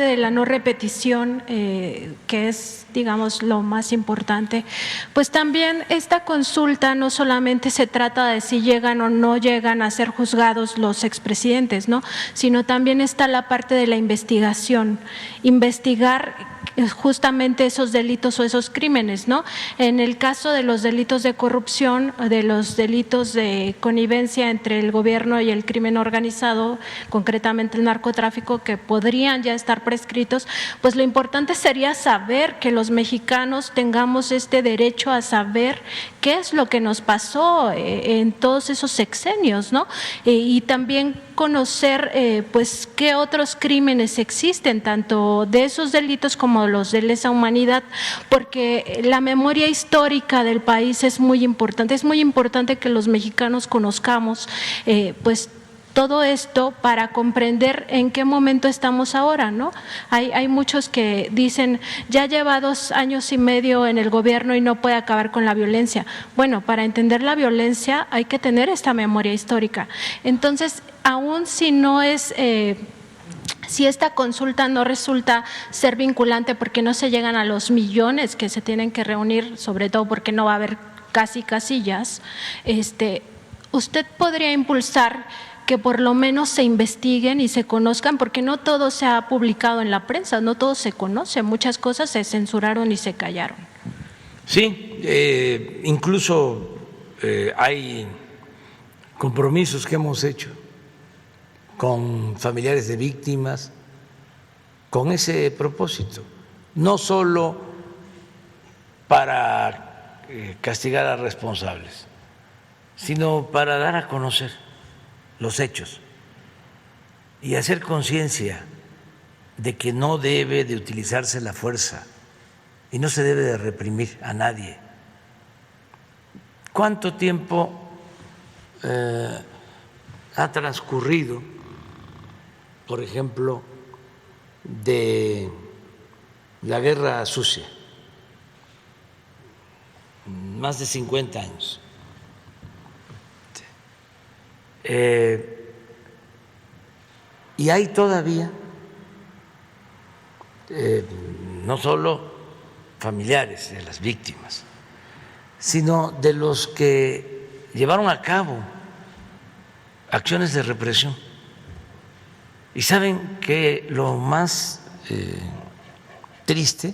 de la no repetición, que es, digamos, lo más importante, pues también esta consulta no solamente se trata de si llegan o no llegan a ser juzgados los expresidentes, ¿no? Sino también está la parte de la investigación, investigar justamente esos delitos o esos crímenes, ¿no? En el caso de los delitos de corrupción, de los delitos de connivencia entre el gobierno y el crimen organizado, concretamente el narcotráfico, que podrían ya estar prescritos, pues lo importante sería saber que los mexicanos tengamos este derecho a saber qué es lo que nos pasó en todos esos sexenios, ¿no? Y también conocer pues qué otros crímenes existen, tanto de esos delitos como los de lesa humanidad, porque la memoria histórica del país es muy importante que los mexicanos conozcamos pues todo esto para comprender en qué momento estamos ahora, ¿no? Hay muchos que dicen, ya lleva 2 años y medio en el gobierno y no puede acabar con la violencia. Bueno, para entender la violencia hay que tener esta memoria histórica. Entonces, aún si no es… si esta consulta no resulta ser vinculante porque no se llegan a los millones que se tienen que reunir, sobre todo porque no va a haber casi casillas, usted podría impulsar que por lo menos se investiguen y se conozcan, porque no todo se ha publicado en la prensa, no todo se conoce, muchas cosas se censuraron y se callaron. Sí, incluso hay compromisos que hemos hecho con familiares de víctimas con ese propósito, no solo para castigar a responsables, sino para dar a conocer los hechos y hacer conciencia de que no debe de utilizarse la fuerza y no se debe de reprimir a nadie. ¿Cuánto tiempo ha transcurrido, por ejemplo, de la guerra sucia? Más de 50 años. Y hay todavía no solo familiares de las víctimas, sino de los que llevaron a cabo acciones de represión. Y saben que lo más triste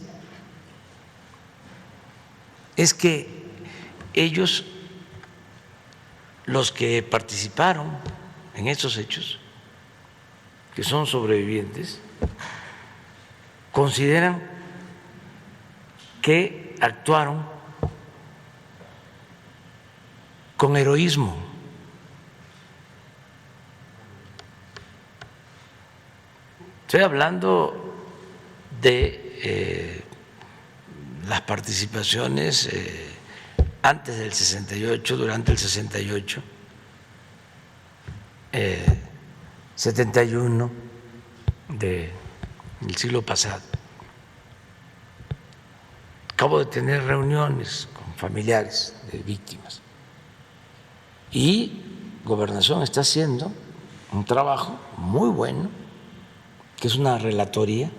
es que ellos, los que participaron en estos hechos, que son sobrevivientes, consideran que actuaron con heroísmo. Estoy hablando de las participaciones antes del 68, durante el 68, 71 del siglo pasado. Acabo de tener reuniones con familiares de víctimas y Gobernación está haciendo un trabajo muy bueno, que es una relatoría,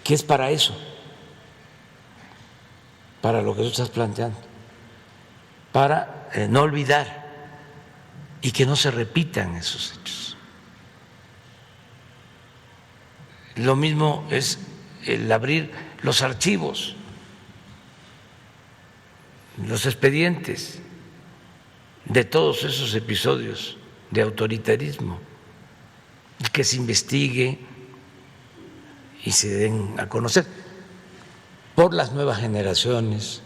que es para eso, para lo que tú estás planteando, para no olvidar y que no se repitan esos hechos. Lo mismo es el abrir los archivos, los expedientes de todos esos episodios de autoritarismo, y que se investigue y se den a conocer por las nuevas generaciones,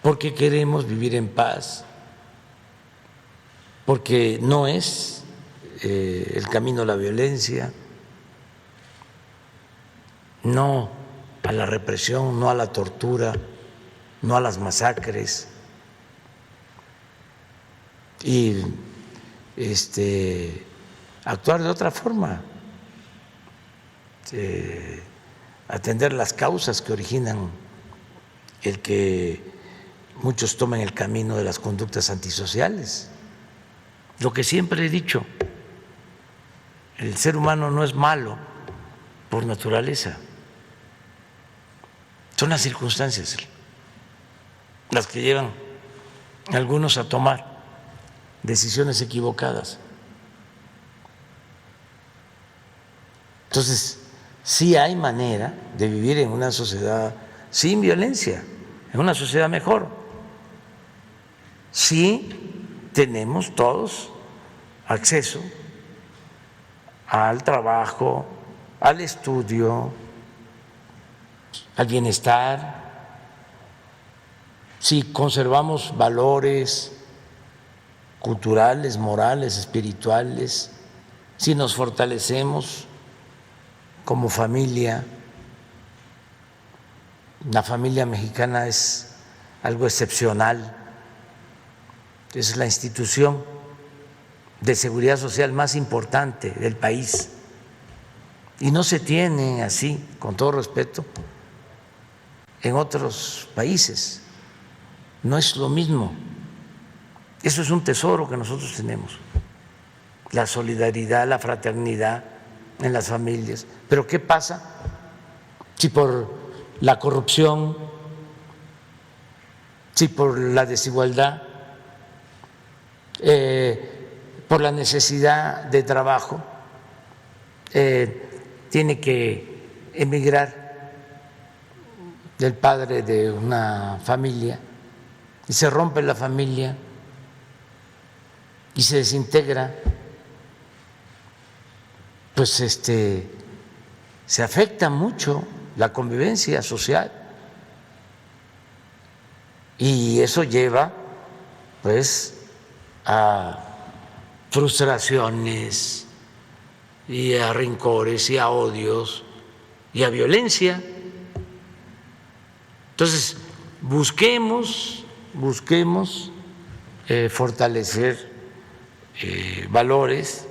porque queremos vivir en paz, porque no es el camino a la violencia, no a la represión, no a la tortura, no a las masacres. Y actuar de otra forma, atender las causas que originan el que muchos tomen el camino de las conductas antisociales. Lo que siempre he dicho, el ser humano no es malo por naturaleza. Son las circunstancias las que llevan a algunos a tomar decisiones equivocadas. Entonces, sí hay manera de vivir en una sociedad sin violencia, en una sociedad mejor. Sí tenemos todos acceso al trabajo, al estudio, al bienestar, si conservamos valores culturales, morales, espirituales, si nos fortalecemos como familia. La familia mexicana es algo excepcional, es la institución de seguridad social más importante del país y no se tiene así, con todo respeto, en otros países. No es lo mismo. Eso es un tesoro que nosotros tenemos, la solidaridad, la fraternidad en las familias. Pero ¿qué pasa si por la corrupción, si por la desigualdad, por la necesidad de trabajo, tiene que emigrar el padre de una familia y se rompe la familia y se desintegra? Pues se afecta mucho la convivencia social y eso lleva pues a frustraciones y a rencores y a odios y a violencia. Entonces, busquemos fortalecer valores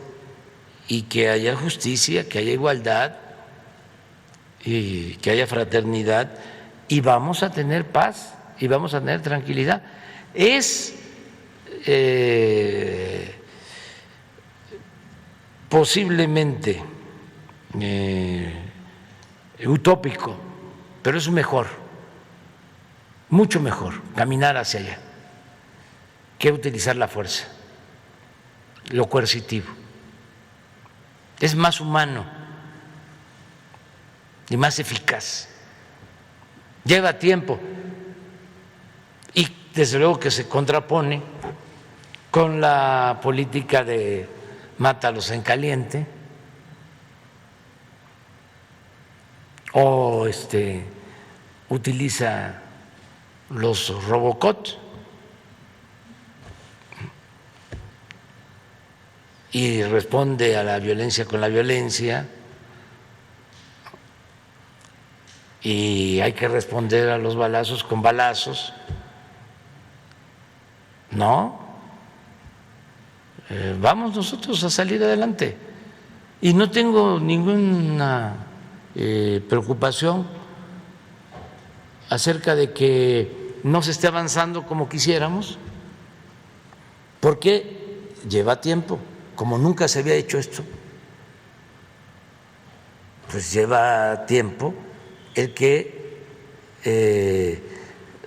y que haya justicia, que haya igualdad y que haya fraternidad y vamos a tener paz y vamos a tener tranquilidad. Es posiblemente utópico, pero es mejor, mucho mejor caminar hacia allá que utilizar la fuerza, lo coercitivo. Es más humano y más eficaz. Lleva tiempo y desde luego que se contrapone con la política de mátalos en caliente o utiliza los Robocop y responde a la violencia con la violencia y hay que responder a los balazos con balazos. No, vamos nosotros a salir adelante y no tengo ninguna preocupación acerca de que no se esté avanzando como quisiéramos, porque lleva tiempo. Como nunca se había hecho esto, pues lleva tiempo el que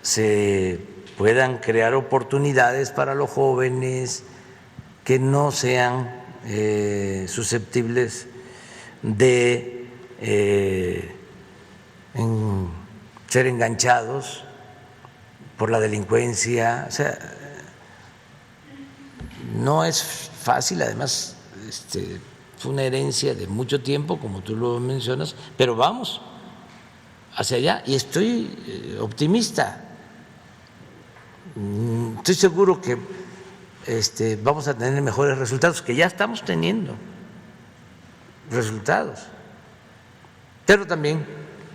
se puedan crear oportunidades para los jóvenes que no sean susceptibles de ser enganchados por la delincuencia. O sea, no es fácil, además fue una herencia de mucho tiempo, como tú lo mencionas, pero vamos hacia allá y estoy optimista. Estoy seguro que vamos a tener mejores resultados, que ya estamos teniendo resultados, pero también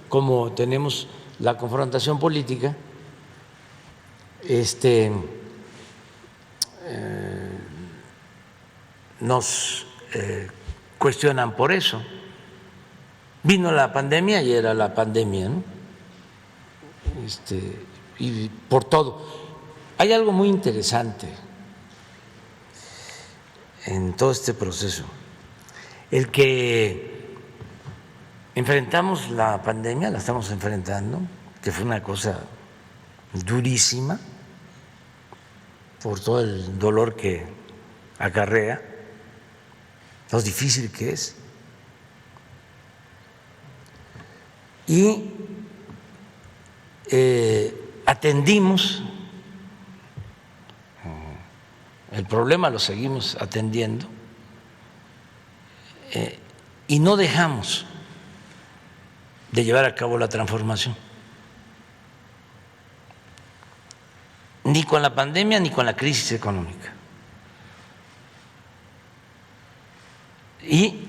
como tenemos la confrontación política, nos cuestionan por eso. Vino la pandemia y era la pandemia, ¿no? Y por todo. Hay algo muy interesante en todo este proceso. el que enfrentamos la pandemia, la estamos enfrentando, que fue una cosa durísima por todo el dolor que acarrea, lo difícil que es. Y atendimos el problema, lo seguimos atendiendo y no dejamos de llevar a cabo la transformación, ni con la pandemia ni con la crisis económica. Y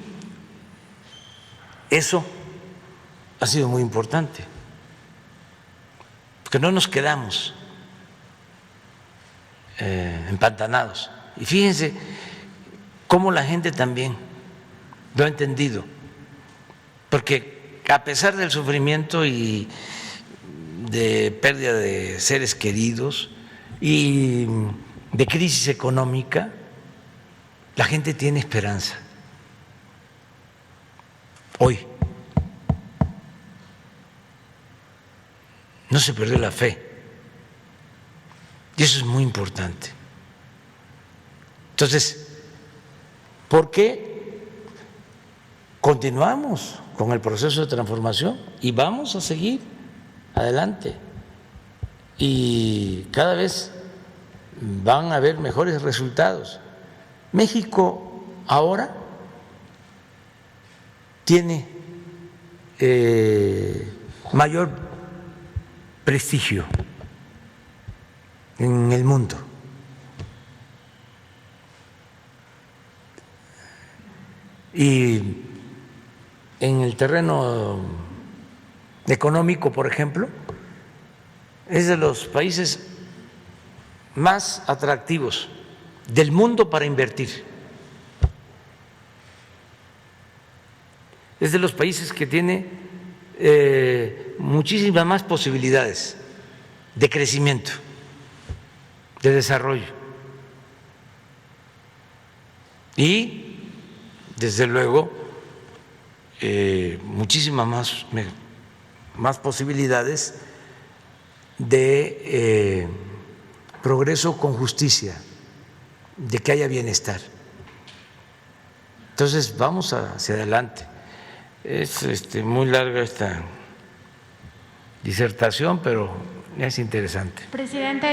eso ha sido muy importante, porque no nos quedamos empantanados. Y fíjense cómo la gente también lo ha entendido, porque a pesar del sufrimiento y de pérdida de seres queridos y de crisis económica, la gente tiene esperanza. Hoy no se perdió la fe, y eso es muy importante. Entonces, ¿por qué continuamos con el proceso de transformación y vamos a seguir adelante? Y cada vez van a haber mejores resultados. México ahora tiene mayor prestigio en el mundo. Y en el terreno económico, por ejemplo, es de los países más atractivos del mundo para invertir. Es de los países que tiene muchísimas más posibilidades de crecimiento, de desarrollo. Y, desde luego, muchísimas más posibilidades de progreso con justicia, de que haya bienestar. Entonces, vamos hacia adelante. Es muy larga esta disertación, pero es interesante. Presidente,